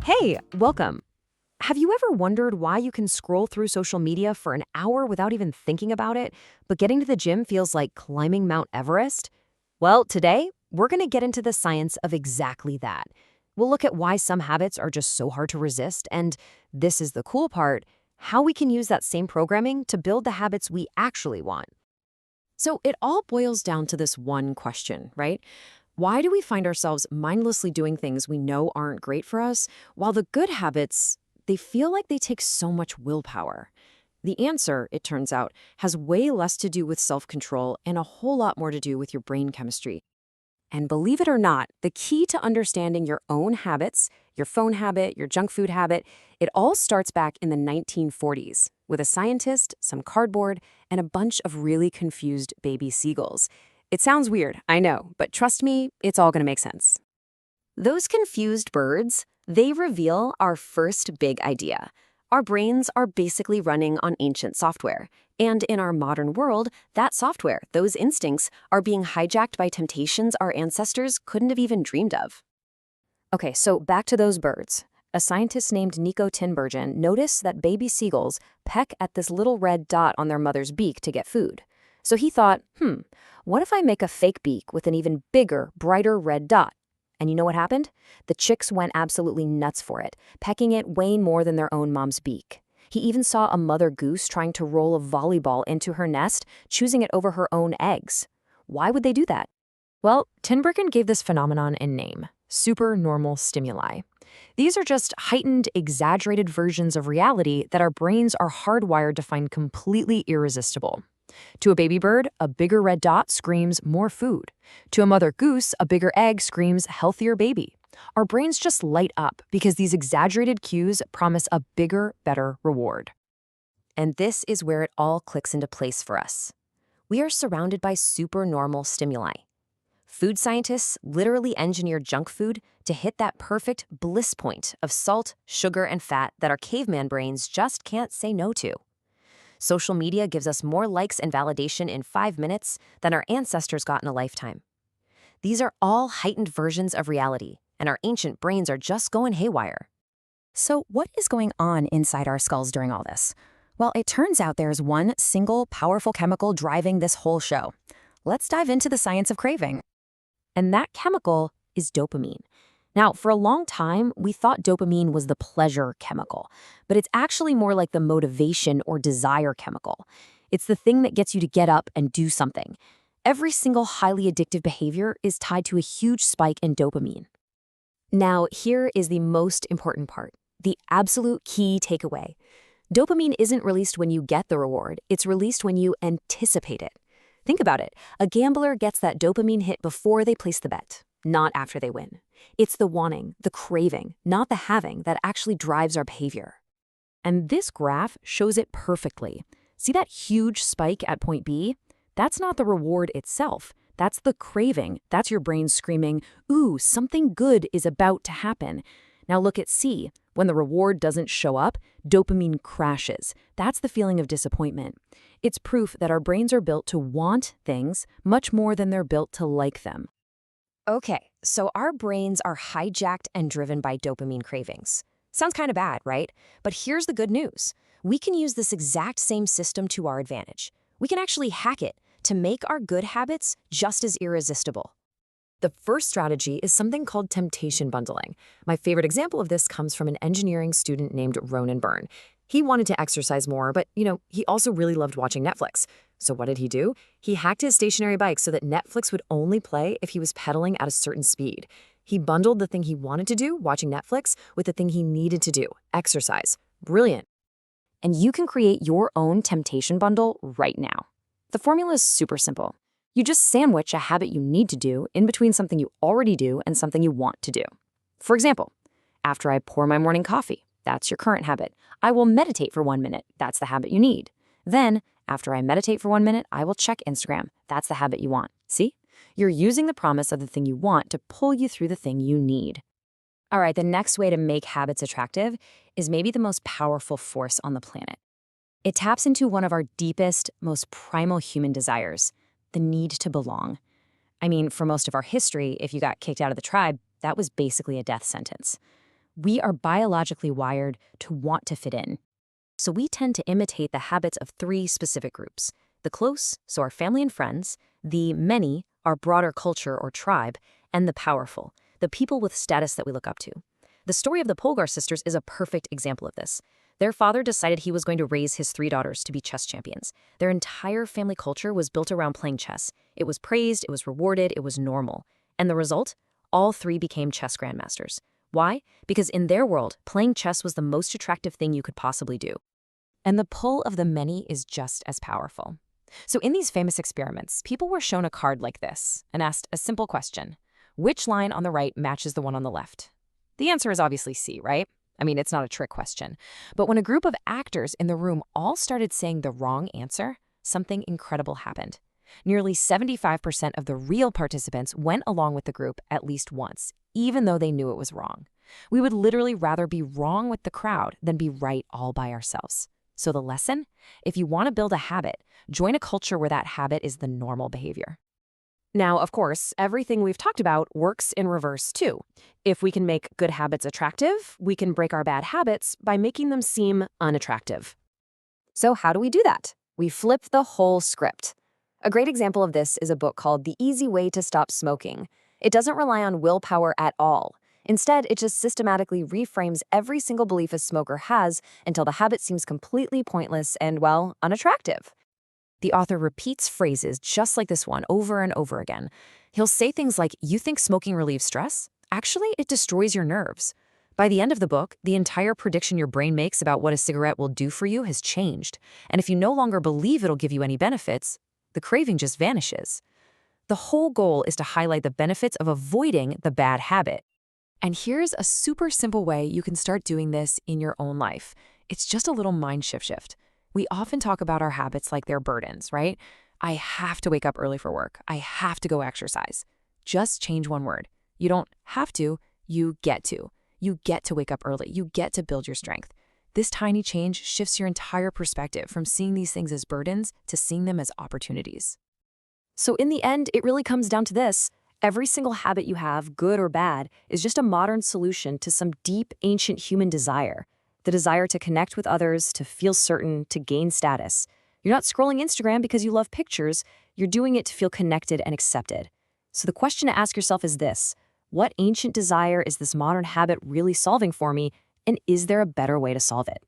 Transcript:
Hey, welcome. Have you ever wondered why you can scroll through social media for an hour without even thinking about it, but getting to the gym feels like climbing Mount Everest? Well, today, we're going to get into the science of exactly that. We'll look at why some habits are just so hard to resist, and this is the cool part, how we can use that same programming to build the habits we actually want. So it all boils down to this one question, right? Why do we find ourselves mindlessly doing things we know aren't great for us, while the good habits, they feel like they take so much willpower? The answer, it turns out, has way less to do with self-control and a whole lot more to do with your brain chemistry. And believe it or not, the key to understanding your own habits, your phone habit, your junk food habit, it all starts back in the 1940s with a scientist, some cardboard, and a bunch of really confused baby seagulls. It sounds weird, I know, but trust me, it's all going to make sense. Those confused birds, they reveal our first big idea. Our brains are basically running on ancient software. And in our modern world, that software, those instincts, are being hijacked by temptations our ancestors couldn't have even dreamed of. Okay, so back to those birds. A scientist named Nico Tinbergen noticed that baby seagulls peck at this little red dot on their mother's beak to get food. So he thought, what if I make a fake beak with an even bigger, brighter red dot? And you know what happened? The chicks went absolutely nuts for it, pecking it way more than their own mom's beak. He even saw a mother goose trying to roll a volleyball into her nest, choosing it over her own eggs. Why would they do that? Well, Tinbergen gave this phenomenon a name: supernormal stimuli. These are just heightened, exaggerated versions of reality that our brains are hardwired to find completely irresistible. To a baby bird, a bigger red dot screams more food. To a mother goose, a bigger egg screams healthier baby. Our brains just light up because these exaggerated cues promise a bigger, better reward. And this is where it all clicks into place for us. We are surrounded by supernormal stimuli. Food scientists literally engineer junk food to hit that perfect bliss point of salt, sugar, and fat that our caveman brains just can't say no to. Social media gives us more likes and validation in 5 minutes than our ancestors got in a lifetime. These are all heightened versions of reality, and our ancient brains are just going haywire. So what is going on inside our skulls during all this? Well, it turns out there's one single powerful chemical driving this whole show. Let's dive into the science of craving. And that chemical is dopamine. Now, for a long time, we thought dopamine was the pleasure chemical, but it's actually more like the motivation or desire chemical. It's the thing that gets you to get up and do something. Every single highly addictive behavior is tied to a huge spike in dopamine. Now, here is the most important part, the absolute key takeaway. Dopamine isn't released when you get the reward, it's released when you anticipate it. Think about it. A gambler gets that dopamine hit before they place the bet, not after they win. It's the wanting, the craving, not the having that actually drives our behavior. And this graph shows it perfectly. See that huge spike at point B? That's not the reward itself. That's the craving. That's your brain screaming, ooh, something good is about to happen. Now look at C. When the reward doesn't show up, dopamine crashes. That's the feeling of disappointment. It's proof that our brains are built to want things much more than they're built to like them. Okay, so our brains are hijacked and driven by dopamine cravings. Sounds kind of bad, right? But here's the good news. We can use this exact same system to our advantage. We can actually hack it to make our good habits just as irresistible. The first strategy is something called temptation bundling. My favorite example of this comes from an engineering student named Ronan Byrne. He wanted to exercise more, but, he also really loved watching Netflix. So what did he do? He hacked his stationary bike so that Netflix would only play if he was pedaling at a certain speed. He bundled the thing he wanted to do, watching Netflix, with the thing he needed to do, exercise. Brilliant. And you can create your own temptation bundle right now. The formula is super simple. You just sandwich a habit you need to do in between something you already do and something you want to do. For example, after I pour my morning coffee, that's your current habit, I will meditate for 1 minute. That's the habit you need. Then, after I meditate for 1 minute, I will check Instagram. That's the habit you want. See? You're using the promise of the thing you want to pull you through the thing you need. All right, the next way to make habits attractive is maybe the most powerful force on the planet. It taps into one of our deepest, most primal human desires, the need to belong. I mean, for most of our history, if you got kicked out of the tribe, that was basically a death sentence. We are biologically wired to want to fit in. So we tend to imitate the habits of three specific groups: the close, so our family and friends; the many, our broader culture or tribe; and the powerful, the people with status that we look up to. The story of the Polgar sisters is a perfect example of this. Their father decided he was going to raise his three daughters to be chess champions. Their entire family culture was built around playing chess. It was praised, it was rewarded, it was normal. And the result? All three became chess grandmasters. Why? Because in their world, playing chess was the most attractive thing you could possibly do. And the pull of the many is just as powerful. So in these famous experiments, people were shown a card like this and asked a simple question: which line on the right matches the one on the left? The answer is obviously C, right? I mean, it's not a trick question. But when a group of actors in the room all started saying the wrong answer, something incredible happened. Nearly 75% of the real participants went along with the group at least once, even though they knew it was wrong. We would literally rather be wrong with the crowd than be right all by ourselves. So the lesson? If you want to build a habit, join a culture where that habit is the normal behavior. Now, of course, everything we've talked about works in reverse too. If we can make good habits attractive, we can break our bad habits by making them seem unattractive. So how do we do that? We flip the whole script. A great example of this is a book called The Easy Way to Stop Smoking. It doesn't rely on willpower at all. Instead, it just systematically reframes every single belief a smoker has until the habit seems completely pointless and, well, unattractive. The author repeats phrases just like this one over and over again. He'll say things like, "You think smoking relieves stress? Actually, it destroys your nerves." By the end of the book, the entire prediction your brain makes about what a cigarette will do for you has changed. And if you no longer believe it'll give you any benefits, the craving just vanishes. The whole goal is to highlight the benefits of avoiding the bad habit. And here's a super simple way you can start doing this in your own life. It's just a little mind shift. We often talk about our habits like they're burdens, right? I have to wake up early for work. I have to go exercise. Just change one word. You don't have to, you get to. You get to wake up early. You get to build your strength. This tiny change shifts your entire perspective from seeing these things as burdens to seeing them as opportunities. So in the end, it really comes down to this. Every single habit you have, good or bad, is just a modern solution to some deep, ancient human desire. The desire to connect with others, to feel certain, to gain status. You're not scrolling Instagram because you love pictures. You're doing it to feel connected and accepted. So the question to ask yourself is this: what ancient desire is this modern habit really solving for me, and is there a better way to solve it?